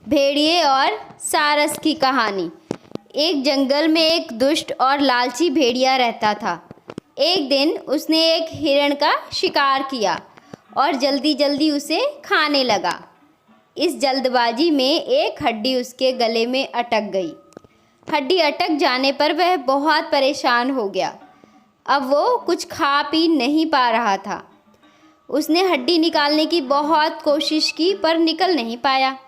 भेड़िए और सारस की कहानी। एक जंगल में एक दुष्ट और लालची भेड़िया रहता था। एक दिन उसने एक हिरण का शिकार किया और जल्दी जल्दी उसे खाने लगा। इस जल्दबाजी में एक हड्डी उसके गले में अटक गई। हड्डी अटक जाने पर वह बहुत परेशान हो गया। अब वो कुछ खा पी नहीं पा रहा था। उसने हड्डी निकालने की बहुत कोशिश की पर निकल नहीं पाया।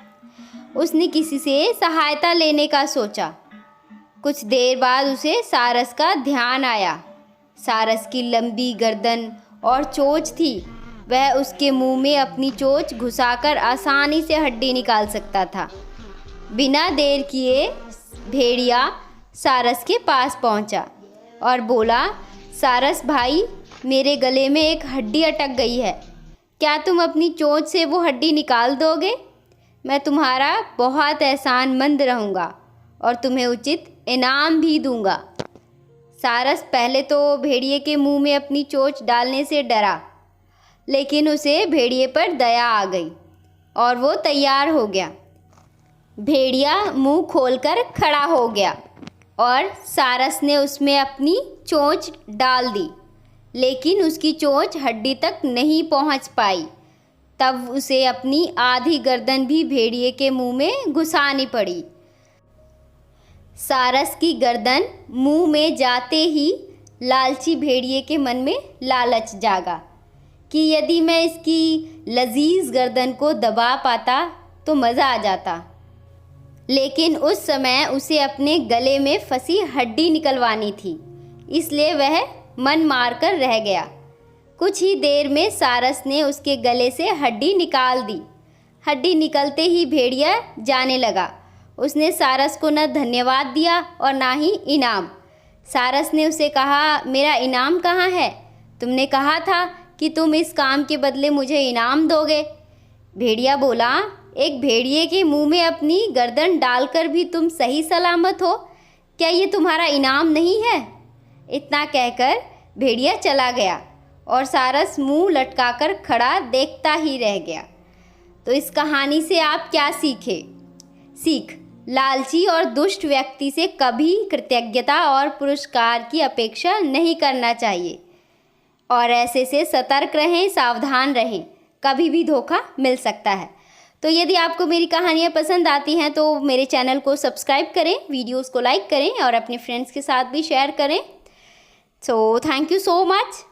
उसने किसी से सहायता लेने का सोचा। कुछ देर बाद उसे सारस का ध्यान आया। सारस की लंबी गर्दन और चोंच थी। वह उसके मुंह में अपनी चोंच घुसाकर आसानी से हड्डी निकाल सकता था। बिना देर किए भेड़िया सारस के पास पहुंचा और बोला, सारस भाई, मेरे गले में एक हड्डी अटक गई है। क्या तुम अपनी चोंच से वो हड्डी निकाल दोगे? मैं तुम्हारा बहुत एहसानमंद रहूँगा और तुम्हें उचित इनाम भी दूँगा। सारस पहले तो भेड़िए के मुंह में अपनी चोंच डालने से डरा, लेकिन उसे भेड़िए पर दया आ गई और वो तैयार हो गया। भेड़िया मुंह खोलकर खड़ा हो गया और सारस ने उसमें अपनी चोंच डाल दी, लेकिन उसकी चोंच हड्डी तक नहीं पहुंच पाई। तब उसे अपनी आधी गर्दन भी भेड़िए के मुंह में घुसानी पड़ी। सारस की गर्दन मुंह में जाते ही लालची भेड़िए के मन में लालच जागा कि यदि मैं इसकी लजीज गर्दन को दबा पाता तो मज़ा आ जाता। लेकिन उस समय उसे अपने गले में फंसी हड्डी निकलवानी थी, इसलिए वह मन मारकर रह गया। कुछ ही देर में सारस ने उसके गले से हड्डी निकाल दी। हड्डी निकलते ही भेड़िया जाने लगा। उसने सारस को न धन्यवाद दिया और ना ही इनाम। सारस ने उसे कहा, मेरा इनाम कहाँ है? तुमने कहा था कि तुम इस काम के बदले मुझे इनाम दोगे। भेड़िया बोला, एक भेड़िए के मुंह में अपनी गर्दन डालकर भी तुम सही सलामत हो, क्या ये तुम्हारा इनाम नहीं है? इतना कहकर भेड़िया चला गया और सारस मुंह लटकाकर खड़ा देखता ही रह गया। तो इस कहानी से आप क्या सीख लालची और दुष्ट व्यक्ति से कभी कृतज्ञता और पुरस्कार की अपेक्षा नहीं करना चाहिए और ऐसे से सतर्क रहें, सावधान रहें, कभी भी धोखा मिल सकता है। तो यदि आपको मेरी कहानियाँ पसंद आती हैं तो मेरे चैनल को सब्सक्राइब करें, वीडियोस को लाइक करें और अपने फ्रेंड्स के साथ भी शेयर करें। So thank you so much.